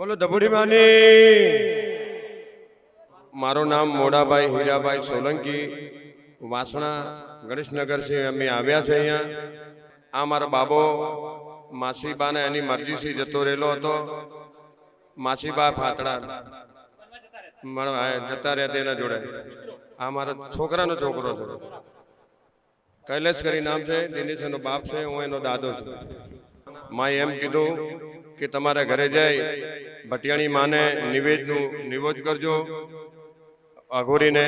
બોલો ધબુડી માની। મારું નામ મોડાભાઈ હીરાભાઈ સોલંકી, વાસણા ગણેશનગર છે। અમે આવ્યા છે અહીંયા। આ મારો બાબો માસીબાને એની મરજીથી જતો રહેલો હતો। માસીબા ફાતડા જતા રહ્યા તેના જોડે। આ મારા છોકરાનો છોકરો છે, કૈલેશ કરી નામ છે। દિનેશ એનો બાપ છે, હું એનો દાદો છું। માએ એમ કીધું કે તમારા ઘરે જઈ ભટિયાણી માને નિવેદ કરજો, અઘોરીને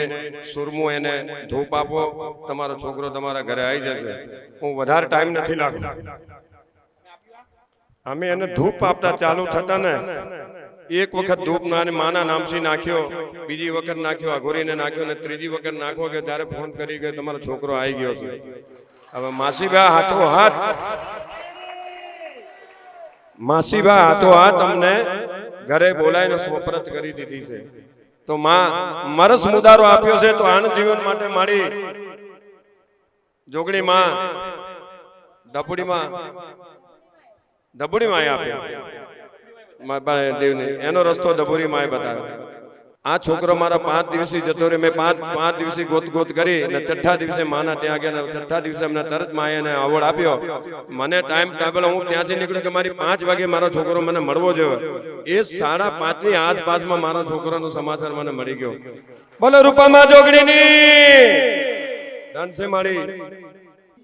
સુરમું એને ધૂપ આપો, તમારો છોકરો તમારા ઘરે આવી જશે। હું વધારે ટાઈમ નથી લાગતો। અમે એને ધૂપ આપતા ચાલુ થતા ને એક વખત ધૂપ માના નામથી નાખ્યો, બીજી વખત નાખ્યો, અઘોરીને નાખ્યો ને ત્રીજી વખત નાખવો કે ત્યારે ફોન કરી ગયો તમારો છોકરો આવી ગયો છે। હવે માસીબા હાથો હાથ અમને ઘરે બોલાવીને સોપરત કરી દીધી છે। તો માં મરસ મુદારો આપ્યો છે, તો આન જીવન માટે મારી જોગણી માં ધબુડી માં આપ્યો દેવને, એનો રસ્તો ધબુડી માએ બતાવ્યો। આ છોકરો મારા 5 દિવસથી જતો રહ્યો। મેં પાંચ દિવસથી ગોત કરી અને છઠ્ઠા દિવસે માના ત્યાં ગયા। છઠ્ઠા દિવસે અમને તરત માએ એને આવડ આપ્યો। મને ટાઈમ ટેબલ હું ત્યાંથી નીકળ્યો કે મારી 5 વાગે મારો છોકરો મને મળવો જોઈએ। એ 5:30 ની આસપાસમાં મારો છોકરાનો સમાચાર મને મળી ગયો। બોલો રૂપામાં જોગણીની ધન છે મારી।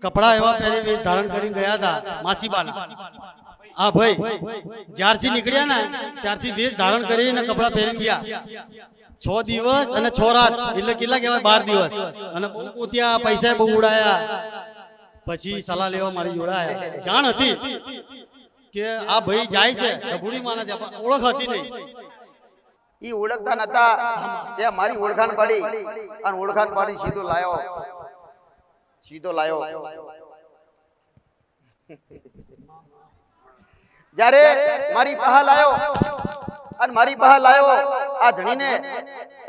કપડા એવા પહેરી વેશ ધારણ કરીને ગયા હતા માસીબાના। હા ભાઈ, જ્યારથી નીકળ્યા ને ત્યારથી વેશ ધારણ કરીને કપડા પહેરીને ગયા। 6 દિવસ અને 6 રાત એટલે કેટલા કહેવાય 12 દિવસ। અને બહુ પોત્યા, પૈસા બહુ ઉડાયા। પછી સલાહ લેવા મારી જોડાયા। જાણ હતી કે આ ભાઈ જાય છે ધબુડી માના ત્યાં, પણ ઓળખ હતી નહીં। ઈ ઓળખતા નતા, ત્યાં મારી ઓળખાણ પાડી અને ઓળખાણ પાડી સીધો લાયો। જ્યારે મારી પાસે લાયો અને મારી પાસે લાયો આ ધણીને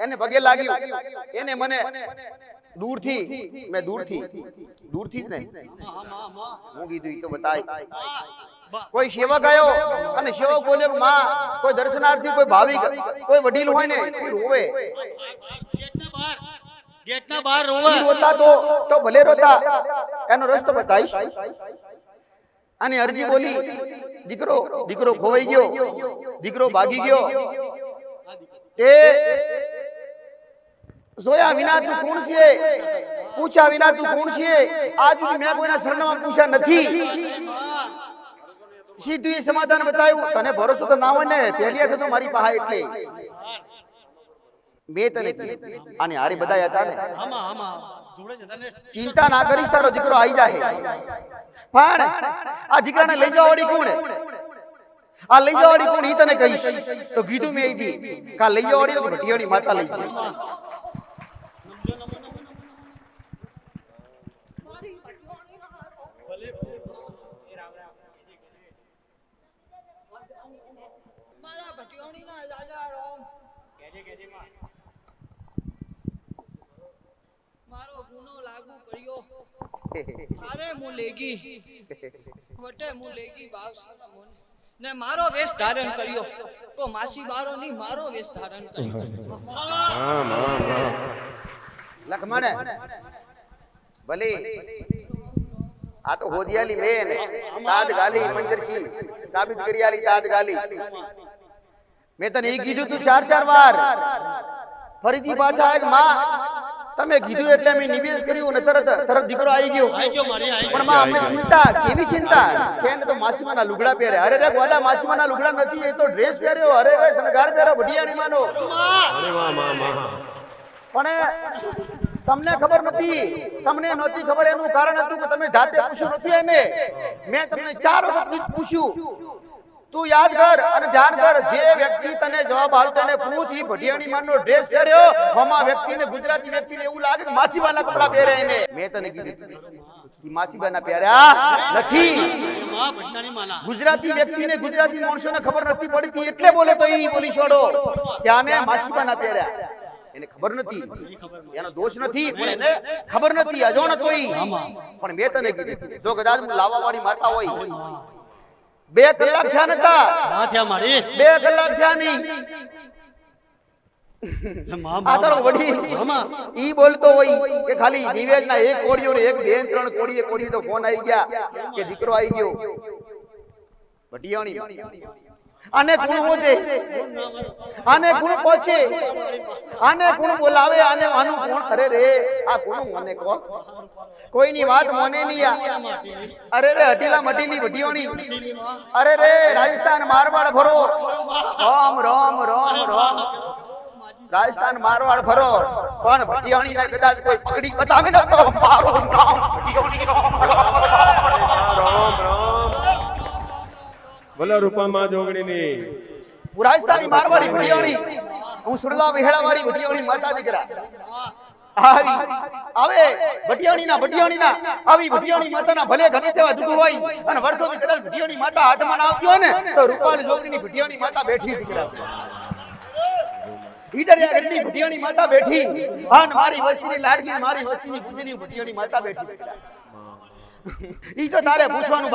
એને પગે લાગ્યું। એને મને દૂરથી જ ને હું કીધું ઈ તો બતાય। કોઈ સેવક આવ્યો અને સેવક બોલ્યો કે માં, કોઈ દર્શનાર્થી, કોઈ ભાવિક, કોઈ વડીલ હોય ને એ રોવે, ગેટના બહાર રોવે, રોતા તો ભલે રોતા, એનો રસ્તો બતાઈશ। અને અરજી બોલી, દીકરો ખોવાઈ ગયો, દીકરો ભાગી ગયો, એ જોયા વિના તું કોણ છે, પૂછ્યા વિના તું કોણ છે? આજ સુધી મેં કોઈના શરણમાં પૂછ્યા નથી। સીધું એ સમાધાન બતાવ્યું। તને ભરોસો તો ના હોય ને, પહેલી થતો મારી પાસે એટલે બે તને આને હારે બધા હતા ને, ચિંતા ના કરીશ, તારો દીકરો આવી જાય। પણ આ દીકરાને લઈ જવા વાળી કોણ? આ લઈ જવા વાળી કોણ ઈ તને કહીશ। તો કીધું મેં ઈ કા લઈ જવા વાળી તો ભટિયાણી માતા લઈ છે। મારો ગુનો લાગુ કર્યો, અરે મુલેગી વટે મુલેગી બાવસાના મોને ને મારો વેશ ધારણ કર્યો। કો માસી બારો ની મારો વેશ ધારણ કર્યો। લખમણે ભલે આ તો હોદિયાલી મેન તાજ ગાલી મંદરસી સાબિત કરિયાલી તાજ ગાલી। મેં તને એ કીધું તું 4 વાર, ફરીથી પાછા એક માં તમે કીધું એટલે મેં નિવેશ કર્યું ને તરત દીકરો આવી ગયો। પણ માં અમને ચિંતા, કેવી ચિંતા કે એને તો માસીમાના લુગડા પહેરે। અરે રે ગોડા, માસીમાના લુગડા નથી, એ તો ડ્રેસ પહેર્યો। અરે રે શણગાર પહેર્યો ભટિયાણી માનો। પણ તમને ખબર નથી, તમને નહોતી ખબર। એનું કારણ હતું કે તમે જાતે પૂછ્યું નથી એને। મેં તમને 4 વખત પૂછ્યું। તું યાદ કર અને ધ્યાન કર, જે વ્યક્તિ તને જવાબ આપતો એને પૂછ, ઈ ભટિયાણી માનો ડ્રેસ પહેર્યો? મામા વ્યક્તિને, ગુજરાતી વ્યક્તિને એવું લાગે કે માસીબાના કપડા પહેરે એને। મેં તને કીધું કે માસીબાના પહેર્યા નથી। ગુજરાતી વ્યક્તિને, ગુજરાતી માણસોને ખબર નથી પડતી એટલે બોલે તો ઈ બોલી છોડો કે આને માસીબાના પહેર્યા। એને ખબર નથી, એનો દોષ નથી, પણ એને ખબર નથી, અજાણ હતો ઈ। પણ મેં તને કીધું જો કદાચ લાવવા વાળી માતા હોય 2 કલાક થયા નતા, ના થયા મારી 2 કલાક થયા નહીં. આ તારો વડીલ ઈ બોલતો હોય કે ખાલી નિવેદના એક કોડીઓ ને એક બેન 3 કોડીએ તો ફોન આવી ગયા કે દીકરો આવી ગયો. ભટિયાણી આને કોણ પહોંચે, આને કોણ પહોંચે, આને કોણ બોલાવે, આને આનું કોણ? અરે રે આ કોણ મને કહો, કોઈની વાત મને નહીં આ. અરે રે હટીલા મટીલી ભટિયાણી, અરે રે રાજસ્થાન મારવાડ ભરો, રામ રામ રામ રામ, રાજસ્થાન મારવાડ ભરો, પણ ભટિયાણી ને કદાચ કોઈ પકડી બતાવે ને તો મારો નામ ભટિયાણી રામ રામ. બોલો રૂપામાં જોગણીની. રાજસ્થાની મારવાડી ભટિયાણી, હું સુરલા વિહેડા વાળી ભટિયાણી માતા દીકરા આવી આવે ભટિયાણીના આવી ભટિયાણી માતાના ભલે ગમે તેવા દુઃખ હોય અને વર્ષોથી કદાચ ભટિયાણી માતા હાથમાં ના આવતી હોય ને તો રૂપાલ જોગણીની ભટિયાણી માતા બેઠી દીકરા. ઈડરિયા ગઢની ભટિયાણી માતા બેઠી અને મારી વસ્તીની લાડકી, મારી વસ્તીની પૂજની ભટિયાણી માતા બેઠી દીકરા. ઈ તો તારે પૂછવાનું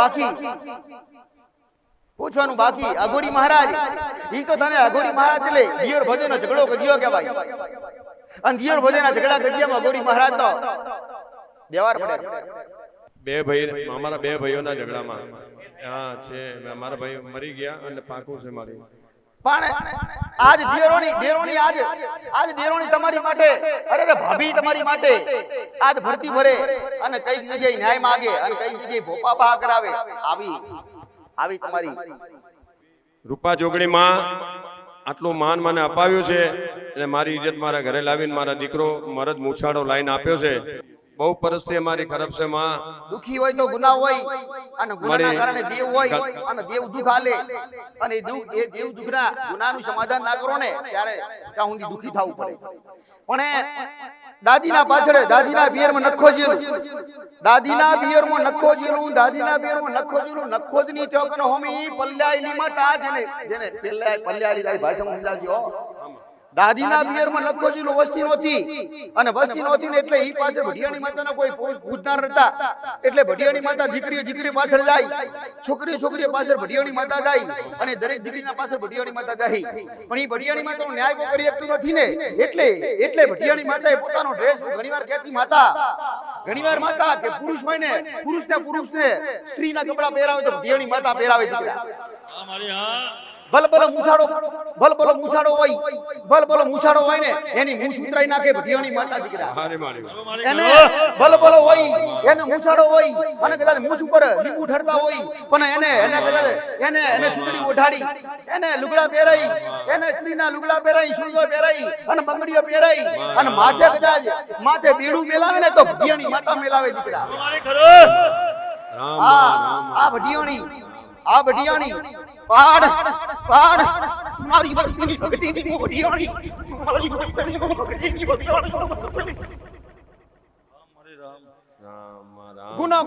બાકી અઘોરી મહારાજ, ઈ તો તને અઘોરી મહારાજ લે દિયોર ભજેનો ઝઘડો ગજ્યો કહેવાય. અને દિયોર ભજેના ઝઘડા ગજ્યામાં અઘોરી મહારાજ તો દેવાર પડે. અમારા 2 ભાઈઓના ઝઘડામાં હા છે, મારા ભાઈ મરી ગયા અને પાકું છે મારી. પણ આજ દેરોણી આજ દેરોણી તમારી માટે, અરે રે ભાભી તમારી માટે આજ ભરતી ભરે અને કઈ જગ્યાએ ન્યાય માંગે અને કઈ જગ્યાએ ભોપા બા કરાવે. આવી તમારી રૂપા જોગણી માં આટલું માન મને અપાવ્યું છે અને મારી ઇજ્જત મારા ઘરે લાવીને મારા દીકરો મરદ મૂછાડો લાઈન આપ્યો છે. બહુ પરિસ્થિતિ મારી ખરાબ છે માં. દુખી હોય તો ગુનાહ હોય અને ગુનાના કારણે દેવ હોય અને દેવ દુખ આલે અને એ દેવ દુખના ગુનાનું સમાધાન ના કરો ને ત્યારે ત્યાં સુધી દુખી થવું પડે. પણ દાદીના પાછળ દાદીના પિયરમાં નખો જેલું, દાદીના પિયરમાં નખો જેલું, દાદીના પિયરમાં નખો જેલું, નખો જ નહીં થયો કનો હોમી પલ્લાયલી માતા જેને પલ્લાયલી તારી ભાષામાં સમજાવજો. દાદીના પિયરમાં નખો જેલું વસ્તી નહોતી અને વસ્તી નહોતી ને એટલે ઈ પાછળ ભટિયાણી માતાના કોઈ પૂજનાર નતા એટલે ભટિયાણી માતા દીકરી પાછળ જાય, છોકરી પાછળ ભટિયાણી માતા જાય અને દરેક દીકરીના પાછળ ભટિયાણી માતા જાય. પણ ઈ ભટિયાણી માતાનો ન્યાય કોઈ કરી શકતું નથી ને એટલે ભટિયાણી માતાએ પોતાનો ડ્રેસ ઘણીવાર કહેતી માતા કે પુરુષ હોય ને પુરુષને સ્ત્રીના કપડા પહેરાવે તો ભટિયાણી માતા પહેરાવે દીકરા. ભલભલો મૂછાડો હોય ને એની મૂછ ઉતરાઈ નાખે ભટિયાણી માતા દીકરા. એને ભલભલો હોય એને મૂછાડો હોય અને કદાચ મૂછ ઉપર લીંબુ ઠરતા હોય પણ એને સુંદરી ઓઢાડી એને લુગડા પહેરાઈ, એને સ્ત્રીના લુગડા પહેરાઈ, સુંદર પહેરાઈ અને બંગડીઓ પહેરાઈ અને માથે બીડું મેલાવે ને તો ભટિયાણી માતા મેલાવે દીકરા. આ ભટિયાણી પાડ મારી વસ્તીની ભક્તિની ભટિયાણી, મારી વસ્તીની ભક્તિની ભટિયાણી. ગુનો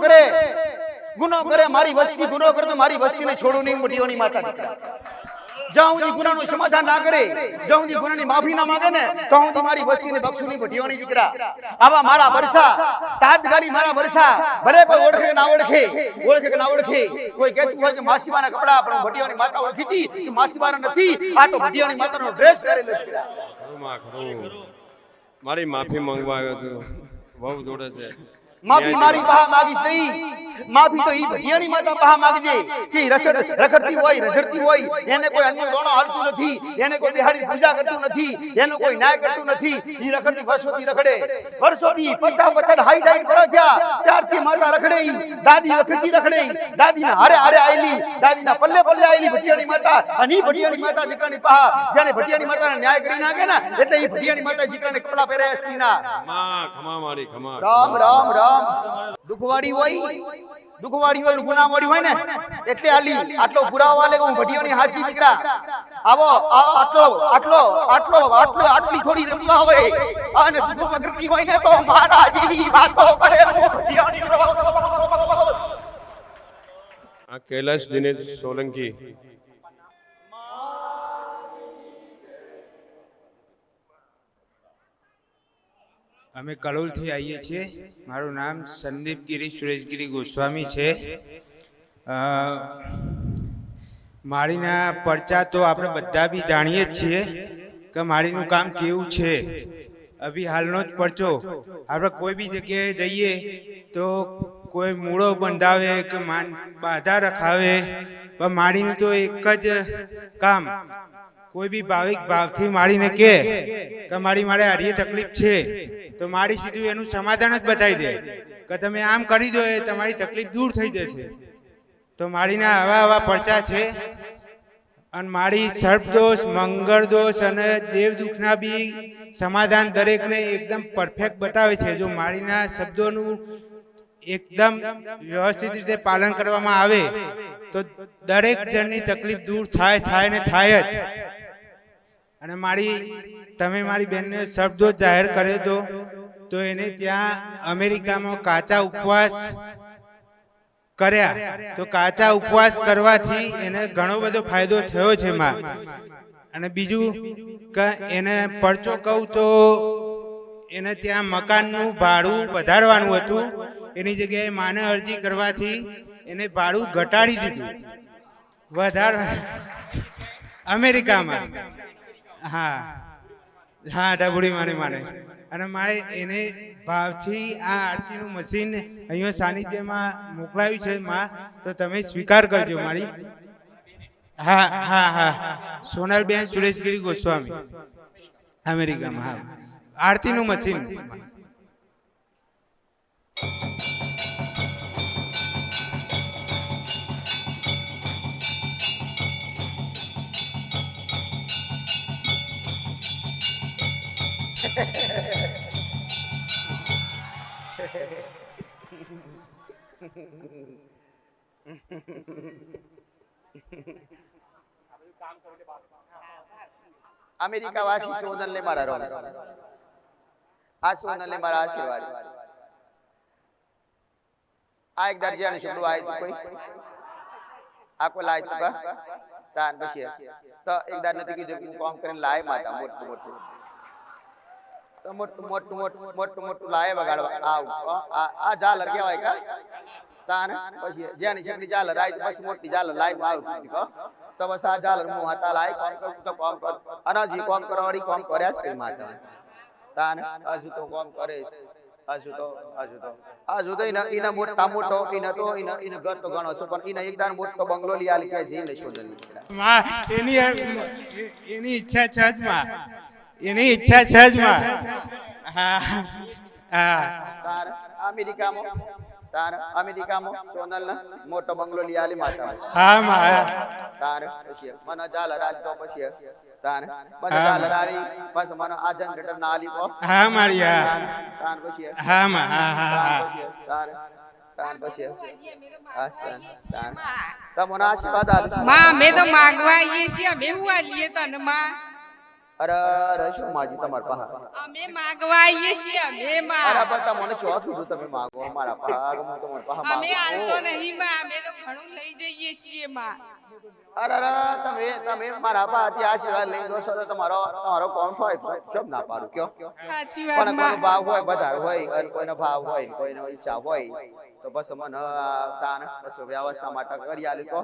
કરે મારી વસ્તી ગુનો કરે તો મારી વસ્તીને છોડું નહીં ભટિયાણી માતા દીકરા. જ્યાં સુધી ગુનાનું સમાધાન ના કરે, જ્યાં સુધી ગુનાની માફી ના માંગે ને તો હું તમારી વસ્તીને બક્ષું નહીં ભટિયાણી દીકરા. આવા મારા વર્ષા તાત્કાલિક મારા વર્ષા ભલે કોઈ ઓળખે કે ના ઓળખે, કોઈ કહેતું હોય કે માસીબાના કપડા પણ ભટિયાણી માતા ઓળખીતી કે માસીબાના નથી, આ તો ભટિયાણી માતાનો ડ્રેસ પહેરેલો છે. મારી માફી માંગવા આવ્યો છું, બહુ જોડે છે. માફી મારી પાહા માગીશ નહીં, માફી તો ઈ ભટિયાણી માતા પાહા માગજે કે રખડતી હોય એને કોઈ અન્ન દોણો હાલતું નથી, એને કોઈ બિહારી પૂજા કરતું નથી, એનો કોઈ ન્યાય કરતું નથી. ઈ રખડતી વર્ષોથી રખડે, વર્ષોથી 50 હાઈટ વર્ષ થયા ત્યારથી માતા રખડે. દાદી વખતથી રખડે, દાદીના હારે આયેલી, દાદીના પલ્લે આયેલી ભટિયાણી માતા. અને ઈ ભટિયાણી માતા દીકરાની પાહા જ્યારે ભટિયાણી માતાને ન્યાય કરી નાખે ને એટલે ઈ ભટિયાણી માતા દીકરાને કપડા પહેરાય સ્ત્રીના. રામ રામ રામ. દુખવાડી હોય ગુનાવાડી હોય ને એટલે આટલો પુરાવો આલે કે હું ભટિયાણી હાસી દીકરા. આવો આટલી થોડી રમવા હોય અને દુઃખ વગરની હોય ને તો મારા જેવી વાતો કરે. આ કૈલાશ દિનેશ સોલંકી અમે કલોલથી આવીએ છીએ. મારું નામ સંદીપગીરી સુરેશગીરી ગોસ્વામી છે. માળીના પરચા તો આપણે બધા બી જાણીએ જ છીએ કે માળીનું કામ કેવું છે. અભી હાલનો જ પરચો આપણે કોઈ બી જગ્યાએ જઈએ તો કોઈ મૂળો બંધાવે કે બાધા રખાવે, પણ માળીનું તો એક જ કામ, કોઈ બી ભાવિક ભાવથી માળીને કહે કે મારી મારે હારી તકલીફ છે તો માળી સીધું એનું સમાધાન જ બતાવી દે કે તમે આમ કરી દો એ તમારી તકલીફ દૂર થઈ જશે. તો માળીના આવા આવા પરચા છે. અને માળી સર્પદોષ, મંગળ દોષ અને દેવ દુઃખના બી સમાધાન દરેકને એકદમ પરફેક્ટ બતાવે છે. જો માળીના શબ્દોનું એકદમ વ્યવસ્થિત રીતે પાલન કરવામાં આવે તો દરેક જણની તકલીફ દૂર થાય ને થાય જ. અને તમે મારી બેનને શબ્દો જાહેર કર્યો તો એને ત્યાં અમેરિકામાં કાચા ઉપવાસ કર્યા, તો કાચા ઉપવાસ કરવાથી એને ઘણો બધો ફાયદો થયો છે માં. અને બીજું કે એને પરચો કહું તો એને ત્યાં મકાનનું ભાડું વધારવાનું હતું, એની જગ્યાએ માને અરજી કરવાથી એને ભાડું ઘટાડી દીધું અમેરિકામાં. હા હા ડબુડી માને અને મારે એને ભાવથી આ આરતીનું મશીન અહીંયા સાનિધ્યમાં મોકલાવ્યું છે માં, તો તમે સ્વીકાર કરજો મારી. હા હા હા સોનલબેન સુરેશગીરી ગોસ્વામી, અમેરિકામાં. હા, આરતીનું મશીન. અમેરિકા વાસી સોનલને મારા રોમ, આ સોનલને મારા આશીર્વાદ. આ એક દરજાને છોડું આય કોઈ આકો લાય તું કા તાન પછી તો એક દર નથી કીધું કે કામ કરીને લાય માતા મોટું મોટું લાય વગાડવા આ ઝાલર કહેવાય કા તાન પછી જેની છેકડી ઝાલર આય પછી મોટી ઝાલર લાય આવ કો તો બસ આ ઝાલર મો હાતા લાય કામ કર તો કામ કર અનાજી કામ કરવાડી કામ કર્યા છે માતા તાન હજુ તો કામ કરે છે હજુ તો ઇના મોટા મોટો ઇના તો ઇના ઘર તો ઘણો છે પણ ઇના એકદાન મોટો બંગલો લઈ આલી કે છે ને શોધલી માં એની ઈચ્છા છે જ માં, એની ઈચ્છા છે જ માં. હા હા તાર અમેરિકામાં સોનલ મોટો બંગલો લઈ આલી માતા. હા માં. તાર પછી મને ઝાલર આલી તો પછી તાર મને ઝાલર આલી બસ મને આ જનરેટર ના આલી તો હા મારી. હા તાર પછી હા માં. હા હા હા તાર પછી તમને આશીર્વાદ આલું માં મે તો માંગવા આવીએ છીએ, અમે હું આલીએ તને માં. અરે શું માજી તમાર પાહા અમે માંગવા આવીએ છીએ, અમે માં. અરે પણ તમને શું કીધું તમે માંગો મારા પાહા હું તમાર પાહા અમે માંગો. આલતો નહીં માં, અમે તો ઘણું લઈ જઈએ છીએ માં. અરે તમે મારા પાસેથી આશીર્વાદ લઈ લો છો તો તમારો કોણ થાય ચમ ના પાડું કયો. સાચી પણ વાત કોઈનો માં. ભાવ હોય વધારે હોય અને કોઈનો ભાવ હોય કોઈનો ઈચ્છા હોય તો બસ મને તાન બસ વ્યવસ્થા માટે કરી આલી કો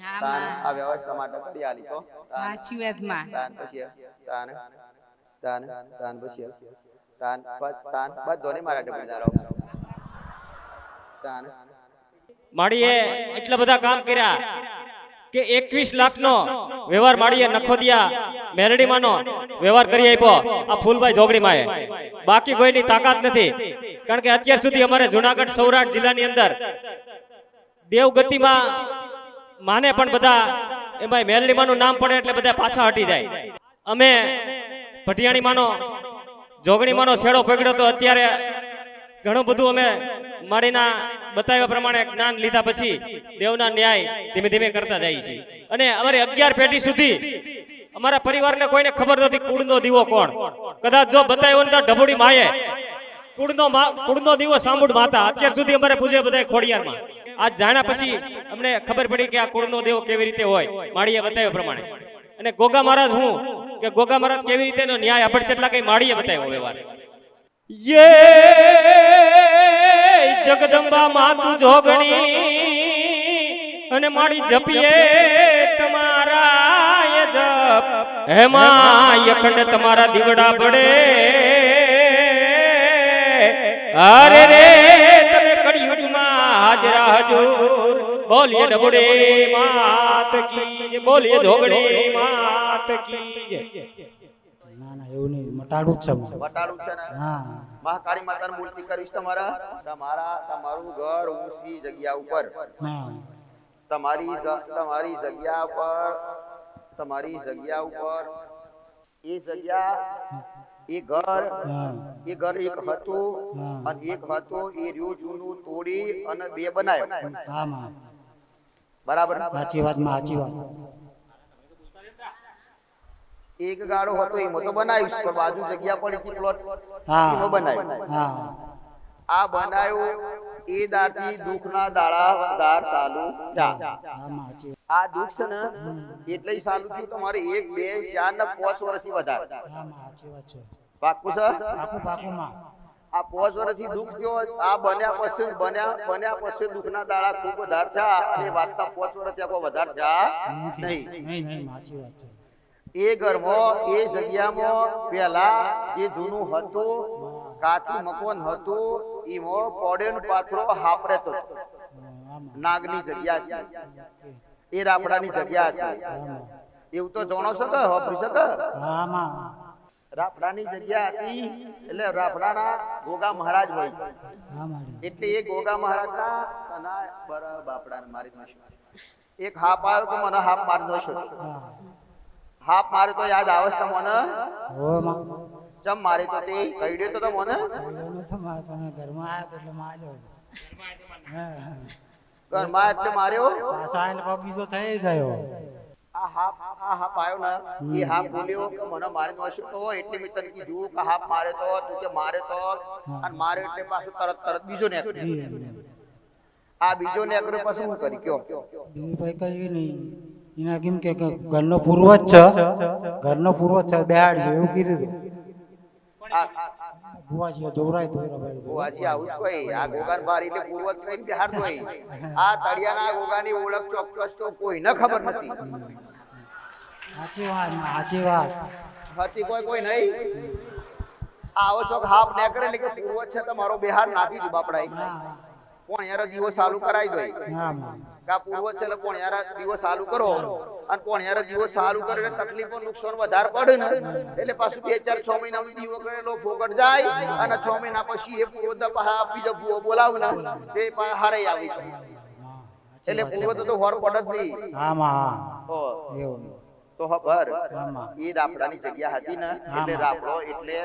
હા તાન માં. આ વ્યવસ્થા માટે કરી આલી કો સાચી વાત માં. તાન પછી તાન પછી તાન બધોને મારા ડબલદાર આવું તાન માળીએ એટલા બધા કામ કર્યા કે 21 લાખનો વ્યવહાર માળીએ નખોદિયા મેરડીમાંનો વ્યવહાર કરી આપ્યો આ ફૂલભાઈ જોગડીમાંએ. બાકી કોઈની તાકાત નથી, કારણ કે અત્યાર સુધી અમારે જુનાગઢ સૌરાષ્ટ્ર જિલ્લાની અંદર દેવગતિમાં માને પણ બધા એમાં મેરડીમાંનું નામ પડે એટલે બધા પાછા હટી જાય. અમે ભટિયાણીમાંનો જોગણીમાંનો છેડો પકડ્યો તો અત્યારે ઘણું બધું અમે માળીના બતાવ્યા પ્રમાણે જ્ઞાન લીધા પછી દેવના ન્યાય ધીમે ધીમે કરતા જાય છે. અને અમારી 11 પેઢી સુધી અમારા પરિવારને કોઈને ખબર નથી કુળનો દીવો કોણ. કદાચ જો બતાવ્યો ને તો ઢબુડી માએ કુળનો દીવો સાંભળ માતા અત્યાર સુધી અમારે પૂજે બધા ખોડિયારમાં. આજ જાણ્યા પછી અમને ખબર પડી કે આ કુળનો દેવો કેવી રીતે હોય માળીએ બતાવ્યા પ્રમાણે. અને ગોગા મહારાજ હું કે ગોગા મહારાજ કેવી રીતે એનો ન્યાય આપડે છે એટલા કઈ માળીએ બતાવ્યો વ્યવહાર. જગદંબા માતુ જોગણી અને મારી જપીએ તમા હેમાં અખંડ તમારા દીવડા પડે અરે રે તમે કળિયુગમાં હાજરા હજુર બોલીએ ડબડે માત કી જય, બોલીએ ધોગડે માત કી જય. ના ના એવું નહીં મટાડું જ છે મારે. વટાડું છે ને હા મહાકાળી માતાની મૂર્તિ કરીશ તમારું ઘર ઊંચી જગ્યા ઉપર હા તમારી જગ્યા ઉપર એ જગ્યા એ ઘર હા એક હતું હા. અને એક હતો એ રહ્યું જૂનું તોડી અને બે બનાવ્યો હા માં બરાબર સાચી વાત માં સાચી વાત. એક ગાડો હતો એમાં તો બનાવ્યું પણ બાજુ જગ્યા પડી હતી પ્લોટ હા એમાં બનાવ્યું હા આ બનાવ્યું એ દારથી દુઃખના દાર ચાલુ થયા. હા માં સાચી વાત. આ દુઃખ છે ને એટલે ય ચાલુ થયું તમારે 1 2 4 ને 5 વર્ષથી વધારે હા માં સાચી વાત છે. પાકું છે પાકું પાકું માં. આ 5 વર્ષથી દુઃખ થયો આ બન્યા પછી દુઃખના દાડા ખૂબ વધારે થયા અને એ વાતના 5 વર્ષથી કોઈ વધારે થયા નહીં. નહીં નહીં સાચી વાત છે. એ ઘરમાં એ જગ્યામાં પેલા જે જૂનું હતું કાચું મકાન હતું એમાં પોડેનો પાથરો હાપરેતો હતો. હા માં નાગની જગ્યા હતી એ રાફડાની જગ્યા હતી. હા માં એવું તો જાણો છો કે વાપરી શકો હા માં રાફડાની જગ્યા હતી એટલે રાફડાના ગોગા મહારાજ હોય હા મારી એટલે એ ગોગા મહારાજના તના બરાબર બાપડાને મારી દોશું. એક હાપ આવ્યો કે મને હાપ મારી દોશું. હા હાપ મારે તો યાદ આવે છે મને હો માં ચમ મારે તો તે કહી દે તો મને બોલ્યો નતો મારે પણ ઘરમાં આવ્યો તો એટલે માર્યો. હા ઘરમાં એટલે માર્યો. પાછા આવીને પાછો બીજો થઈ જાય. આ હાપ આવ્યો ને એ હાપ બોલ્યો કે મને મારી દોશું તો એટલે મેં તને કીધું કે હાપ મારે તો તું કે મારે તો અને મારે એટલે પાછું તરત બીજો નીકળ્યો. આ બીજો નીકળ્યો પછી હું કરી કયો બીજું ભાઈ કઈ નહીં એના કેમ કે ઘરનો પૂર્વજ છે ઘરનો પૂર્વજ છે બેહાડ છે એવું કીધું હતું. આ બુવાજીએ જોવરાય તો ભાઈ આજે આવું જ કોઈ આ ગોગાન બાર એટલે પૂર્વજ કઈને બિહારતો હોય. આ તળિયાના ગોગાની ઓળખ ચોક્કસ તો કોઈને ખબર નથી સાચી વાત સાચી વાત. હતી કોઈ નહીં. આવો ચોક હાફ નીકળે એટલે કે પૂર્વજ છે તમારો બિહાર નાખી દીધું બાપડાએ હા પણ યાર દિવસ ચાલુ કરાવી દો હા માં કા પૂર્વજ છે એટલે પણ યાર દિવસ ચાલુ કરો અને પણ યાર દિવસ ચાલુ કરે એટલે તકલીફો નુકસાન વધારે પડે ને એટલે પાછું 2 4 6 મહિના દીવો કરેલો ફોગટ જાય અને 6 મહિના પછી એ પૂર્વજ પાછા બીજો ભૂવો બોલાવ ને તે પાછા હારે આવી જાય. એટલે પૂર્વજ તો હોર પડે જ નહીં. હા માં હા તો એવું તો ખબર આમાં. એ રાફડાની જગ્યા હતી ને એટલે રાફડો એટલે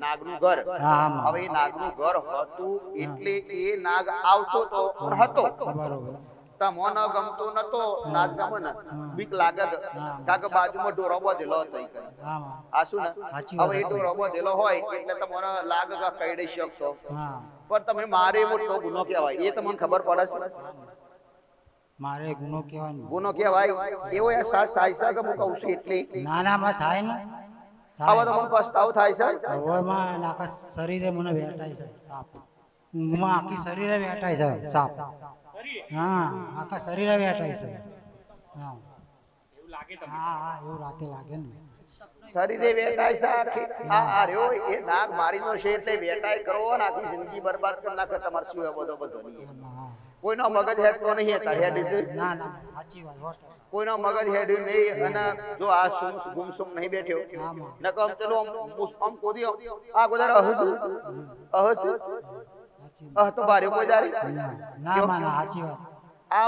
નાગનું ઘર. હા, આમાં. હવે એ નાગનું ઘર હતું એટલે એ નાગ આવતો તો પણ હતો બરોબર તમોને ગમતો નતો નાચ ગમે ને બીક લાગે કારણ કે બાજુમાં ઢોરો બધેલો હતો ઈ કઈ. હા માં આ શું ને સાચી હવે એ વાત. ઢોરો બધેલો હોય એટલે તમને લાગે કે કઈ દઈ શકતો હા પણ તમે મારે મોટો ગુનો કહેવાય એ તમને ખબર પડે છે મારે ગુનો કહેવાનો ગુનો કહેવાય એવો અહેસાસ થાય છે કે હું કહું છું એટલે નાના માં થાય ને આવા તો મને પસ્તાવો થાય છે હવે માં આખા શરીરે મને વેટાય છે સાપ ઊંઘમાં આખી શરીરે વેટાય છે સાપ હા આખા શરીરે વેટાય છે હા હા હા એવું રાતે લાગે ને શરીરે વેટાય છે આખી આ રહ્યો એ નાગ મારીનો છે એટલે વેટાય કરો ને આખી જિંદગી બરબાદ કરી નાખે તમારે શું બધો નહીં હા કોઈનો મગજ હેડતો નહીં હતા હેડ છે ના ના સાચી વાત હોટ. કોઈનો મગજ હેડ્યું નહીં અને જો આ ગુમસુમ નહીં બેઠ્યો આમાં. નકમ ચલો આમ કોદી આ ગોદર અહસ સાચી તો ભારે કોઈ દારી ના માં ના સાચી વાત આ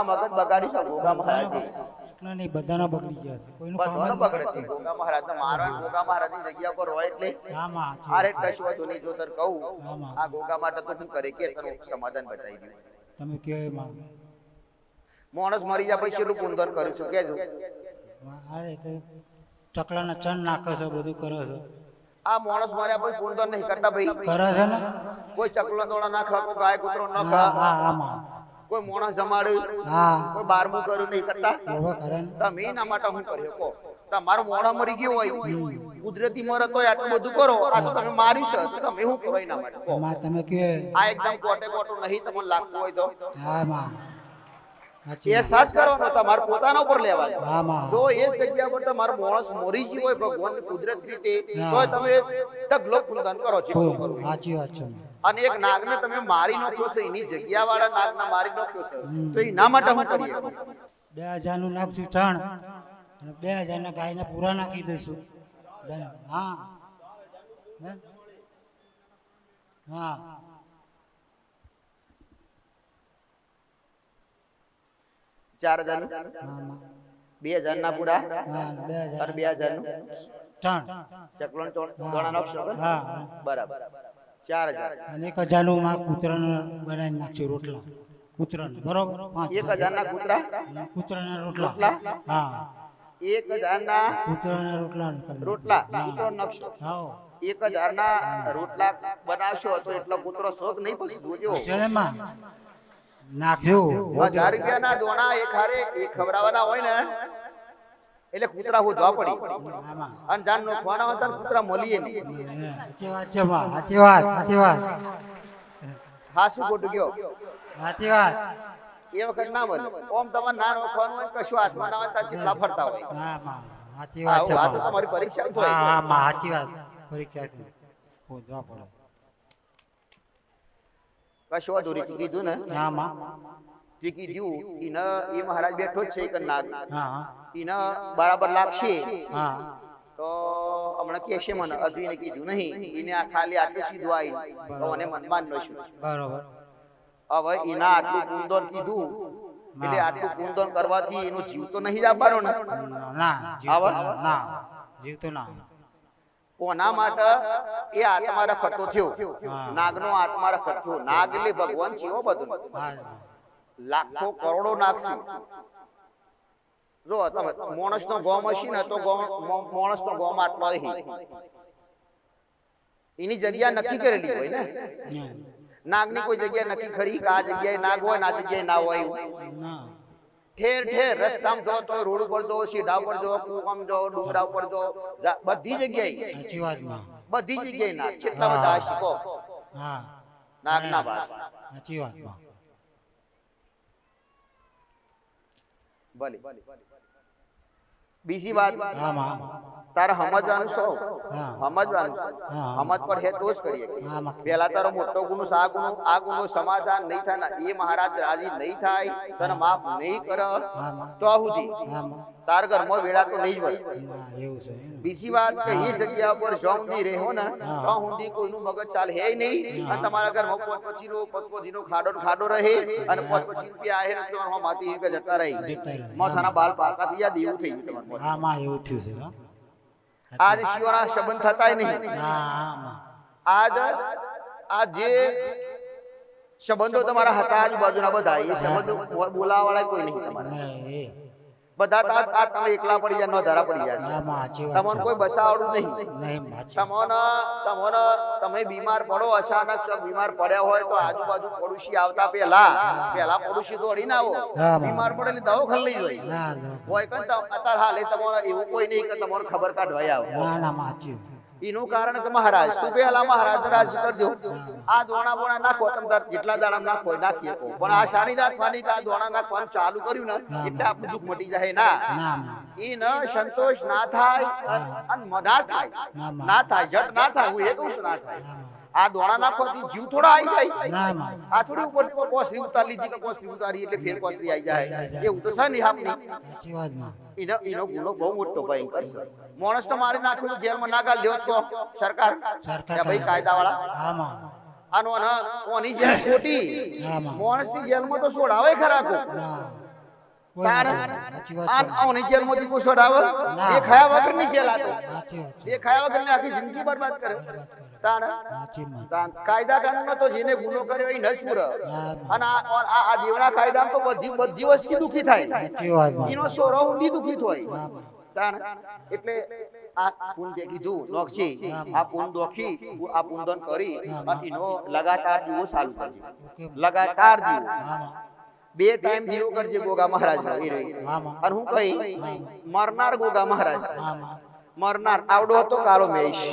મગજ બગાડી છે ગોગા મહારાજે એટલો નહીં બધાનો બગડી ગયા છે કોઈનું કામ બધાનો જ બગડે છે ગોગા મહારાજ મારા ગોગા મહારાજની જગ્યા પર હોય એટલે ના માં સાચી આરે વાત. કશું હતું નહીં જો તર કહું આમાં. આ ગોગા માટે તો શું કરે કે તને સમાધાન બતાવી દઉં તમે કયો એ માં માણસ મરી જાય પછી એટલું પુંદર કરું છું કેજો અરે તો ટકલાના ચણ નાખે છે બધું કરે છે આ માણસ માર્યા પછી પુંદર નહીં કરતા ભાઈ કરે છે ને કોઈ ચકલો દોડા ના ખા કોઈ ગાય કૂતરો ના હા ખા હા આમાં કોઈ માણસ જમાડ્યું હા કોઈ બારમું કર્યું નહીં કરતા હવે કરે ને તમે એના માટે હું કર્યો કહો તમારો મોણા મરી ગયો હોય કુદરતી મરત હોય આટલું બધું કરો આ તો તમે મારી છે તો તમે શું કરો એના માટે કહો એમાં તમે કયો આ એકદમ કોટે કોટું નહીં તમને લાગતું હોય તો હા માં અહેસાસ કરવાનો તમારે પોતાના ઉપર લેવાનો હા માં જો એ જગ્યા પર તમારો માણસ મરી ગયો હોય ભગવાનની કુદરત રીતે તો તમે ઢગલો કુંદન કરો છો સાચી વાત છે અને એક નાગને તમે મારી નાખ્યો છે એની જગ્યા વાળા નાગને મારી નાખ્યો છે તો એના માટે હું કરીએ 2000 નું નાખશું ત્રણ અને 2000 ના ગાયને પૂરા નાખી દઈશું હા હે? હા 4000 નું હા માં 2000 ના પૂરા હા 2000 અને 2000 નું ત્રણ ચકલોન દોણા નાખશો કે? હા બરાબર 4000 અને 1000 નું માં કૂતરાને બનાવી નાખશું રોટલા કૂતરાને બરોબર 1000 ના કૂતરા કૂતરાના રોટલા રોટલા? હા 1000 ના કૂતરાના રોટલા રોટલા કૂતરો નાખશો હા 1000 ના રોટલા બનાવશો તો એટલો કૂતરો શોખ નહીં પછી જોજો ચલેમાં નાખજો 1000 રૂપિયાના દોણા એક હારે એ ખવડાવવાના હોય ને એટલે કૂતરા હોધવા પડી આમાં અને જાણ નોખવાના હોય તો કૂતરા મળીએ નહીં સાચી વાત છે માં સાચી વાત હા શું ખોટું ગયો સાચી વાત એ વખત ના મળે ઓમ તમારે ના નોખવાનું હોય કશું હાથમાં ના હોય તો ચીટલા ફરતા હોય હા માં સાચી વાત છે આ તો તમારી પરીક્ષા હા હોય હા માં સાચી વાત પરીક્ષા છે હોદવા પડે કશું વાંધો નહીં. તું કીધું ને હા માં જે કીધું એને એ મહારાજ બેઠો જ છે એક નાગ હા એને બરાબર લાગશે હા તો હમણાં કે છે મને હજુ એને કીધું નહીં એને આ ખાલી આટલું સીધું આવી તો મને મનમાં ન છું બરોબર હવે એના આટલું કુંદન કીધું એટલે આટલું કુંદન કરવાથી એનો જીવ તો નહીં જ આપવાનો ને ના આવા? જીવતો ના જીવતો ના કોના માટે એ આત્મા રખડતો થયો હા. નાગનો આત્મા રખડતો થયો નાગ એટલે ભગવાન છે હો બધું હા લાખો કરોડો નાગ છે જો તમે માણસનો ગોમ હશે ને તો માણસનો ગોમ આટલો હશે એની જગ્યા નક્કી કરેલી હોય ને નાગની કોઈ જગ્યા નક્કી ખરી કે આ જગ્યાએ નાગ હોય ને આ જગ્યાએ ના હોય એવું? ના ઠેર ઠેર રસ્તામાં જો તો રોડ ઉપર જો સીધા ઉપર જો કુવામાં જો ડુંગરા ઉપર જો બધી જગ્યાએ સાચી વાત માં બધી જગ્યાએ નાગ કેટલા બધા હશે કહો હા નાગના ભાષ સાચી વાત માં ભલે બીજી વાત હા માં તારે સમજવાનું સૌ હા. સમજવાનું છે હા. સમજ પર હે તો જ કરીએ હા માં પેલા તારો મોટો ગુનો આ ગુનો સમાધાન નહીં થાય ને એ મહારાજ રાજી નહીં થાય તને માફ નહીં કરે હા માં તો સુધી હા માં તાર ઘરમાં વેળા તો નહીં જ હોય ના એવું છે એમ. બીજી વાત કે એ જગ્યા પર જ્યાં સુધી રહો ને હા. ત્યાં સુધી કોઈનું મગજ ચાલે હે નહીં અને તમારા ઘરમાં પચપચીનો ખાડો ને ખાડો રહે અને 25 રૂપિયા આહે ને તમારા માટી રૂપિયા જતા રહી જતા રહે. માથાના બાલ પાકા થઈ જાય એવું થઈ ગયું તમારું હા માં એવું થયું છે હો. આજ શિવના સંબંધ થતાય નહીં હા હા માં આ જે સંબંધો તમારા હતા આજુબાજુના બધા એ સંબંધો બોલાવા વાળા કોઈ નહીં તમારા નહીં એ બધા આ તમે એકલા પડી જાય નો ધારા પડી જાય હા માં સાચી વાત તમને કોઈ બસાવડું નહીં નહીં સાચી તમે બીમાર પડો અચાનક જો બીમાર પડ્યા હોય તો આજુબાજુ પડોશી આવતા પહેલા પડોશી દોડીને આવો હા. બીમાર પડે એટલે દવાખાને લઈ જોઈએ ના હોય કે અત્યારે હાલે તમારે એવું કોઈ નહીં કે તમારે ખબર કાઢવા આવો ના ના માં સાચી એનું કારણ કે મહારાજ શું પહેલા મહારાજ રાજ કરજો આ દોણા બોણા નાખો તમે તાર જેટલા દાડા નાખો એ નાખી શકો પણ આ સારી રાખવાની કે આ દોણા નાખવાનું ચાલુ કર્યું ને એટલે આપણું દુઃખ મટી જાય ના ના માં એ ન સંતોષ ના થાય અને ના થાય ના થાય જટ ના થાય હું એ કહું છું ના થાય આ દોણા નાખવાથી જીવ થોડા આવી જાય ના માં આ થોડી ઉપરથી કોસરી ઉતારી લીધી કે કોસરી ઉતારી એટલે ફેર કોસરી આવી જાય એવું તો છે નહીં આપની સાચી વાત માં એનો ગુનો બહુ મોટો ભયંકર છે માણસ તો મારી નાખ્યું જેલમાં ના ગાલ દેવત કહો સરકાર સરકાર કે ભાઈ કાયદા વાળા હા માં આનો ઓની જેલ ખોટી હા માં માણસ ની જેલમાં તો છોડાવે ખરા કો ના તાણ સાચી વાત છે ઓની જેલમાંથી કોઈ છોડાવે એ ખાયા વગરની જેલ આ તો સાચી વાત છે એ ખાયા વગરની આખી જિંદગી બરબાદ કરે તાણ સાચી માં તાણ કાયદા કાનૂનમાં તો જેને ગુનો કર્યો એ ન જ પૂરે હા અને આ દેવના કાયદામાં તો બધી વસ્તી દુખી થાય સાચી વાત માં એનો સોરો ઊંડી દુખી થાય હા માં તાણ એટલે આ પૂન દે કીધું નોખજી આ પૂન દોખી આ પૂનદન કરી અને એનો લગાતાર દીવો ચાલુ કરજે લગાતાર દીવો હા માં 2 ટાઈમ દીવો કરજે ગોગા મહારાજ નો એ રહી હા માં અને હું કઈ મરનાર ગોગા મહારાજ હા માં મરનાર આવડો હતો કાળો મેશ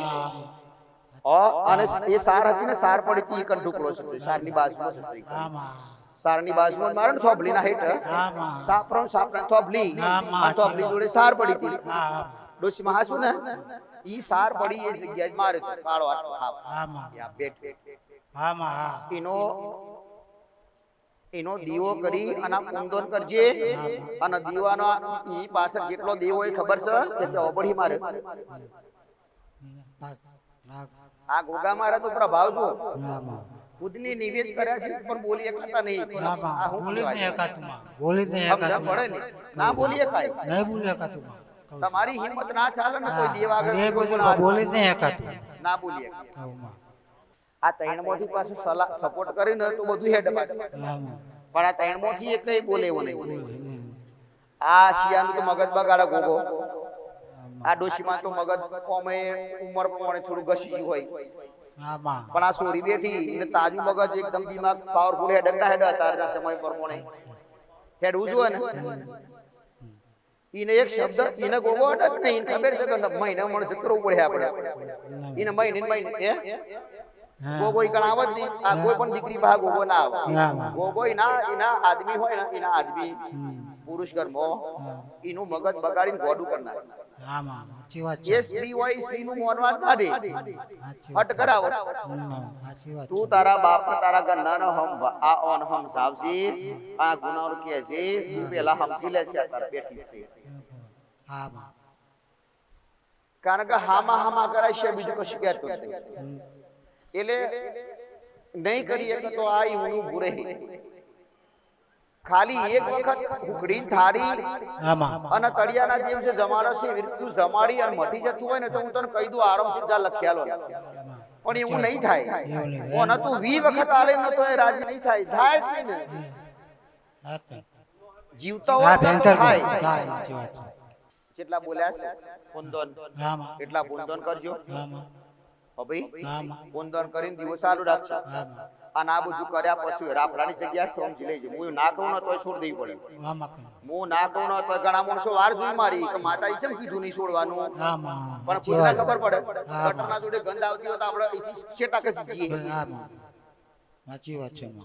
હા અને એ સાર હતી ને સાર પડી હતી એક ટુકડો છે સારની બાજુમાં છે હા માં સારની બાજુમાં મારે ને થોભલીના હેઠ હા માં સાપરણ થોભલી હા, માં. આ થોભલી જોડે સાર પડી હતી હા હા ડોશીમાં હાસું ને ઈ સાર પડી એ જગ્યાએ જ મારે કાળો આટલો હાવ. હા માં આ પેટ હા માં હા એનો દીવો કરી અને કુંદન કરજે અને દીવાનો ઈ પાછળ જેટલો દેવો એ ખબર છે કે તે ઓબડી મારે આ ગોગા મારે તો પ્રભાવ જો હા માં ખુદની નિવેદ કર્યા છે પણ બોલી એકતા નહીં હા આ માં હું બોલી જ કહેવાય? નહીં એકાતું માં બોલી જ નહીં સમજણ એકાતું પડે ને ના બોલી એકાય નહીં બોલી એકાતું માં તમારી હિંમત ના ચાલે ને કોઈ દેવ આગળ એ બધું બોલી જ નહીં એકાતું ના બોલી એકાય. કહું માં આ ત્રણમાંથી પાછું સલાહ સપોર્ટ કરીને તો બધું હેડ પાછું હા માં પણ આ ત્રણમાંથી એકય બોલે એવો નહીં. આ શિયાનું તો મગજ બગાડે ગોગો આ ડોશીમાં તો મગજ કોમે ઉંમર પ્રમાણે થોડું ઘસી ગયું હોય હા માં પણ આ સોરી બેઠી ને તાજું મગજ એકદમ દિમાગ પાવરફુલ હેડ ના હેડ અત્યારના સમય પ્રમાણે હેડવું જોઈએ ને ઈને એક શબ્દ ઈને ગોગો અટક નહીં ઈને ખબર છે કે મહિને મણ જકરવું પડે આપણે ઈને મહિને હે ગોગો ઈ કણ આવત નહીં આ કોઈ પણ દીકરી પાસે ગોગો ના આવે ગોગો એના આદમી હોય ને એના આદમી પુરુષ કર્મો એનું મગજ બગાડીને ગોડું કરનાર હા માં સાચી વાત છે જે સ્ત્રી હોય સ્ત્રીનું મોનવા જ ના દે સાચી હટ કરાવો સાચી વાત તું તારા બાપ તારા ઘરનાનો હમ આ ઓન હમ સાવસી આ ગુનાનું કે છે તું પેલા હમસી લે છે તાર બેઠી છે હા માં કારણ કે હામા કરાય છે બીજું કશું કહેતું જ નહીં એટલે નહીં કરી શકે તો આ ઊનું ભૂરે ખાલી એક વખત ઉખડી થારી હા માં અને તળિયાના દિવસે જમાડો છે વિરતું જમાડી અને મટી જતું હોય ને તો હું તને કહી દઉં આરામથી જા લખ્યાલો પણ એવું નહીં થાય ઓને તું 20 વખત આલે ને તો એ રાજી નહીં થાય જ નહીં ને જીવતા હોય હા તો ભયંકર થાય સાચી વાત છે જેટલા બોલ્યા છે પુંદન હા માં એટલા પુંદન કરજો હા માં હવે હા માં પુંદન કરીને દિવસ ચાલુ રાખજો હા માં અને આ બધું કર્યા પછી રાપડાની જગ્યા સમજી લેજો હું ના કહું ને તોય છોડ દેવી પડે હા માં હું ના કહું ને તો ઘણા માણસો વાર જોઈ મારી કે માતાજી કેમ કીધું નહીં છોડવાનું હા માં પણ ખુદને ખબર પડે ગટરના જોડે ગંધ આવતી હોય તો આપણે અહીંથી 6% જીએ હા માં સાચી વાત છે માં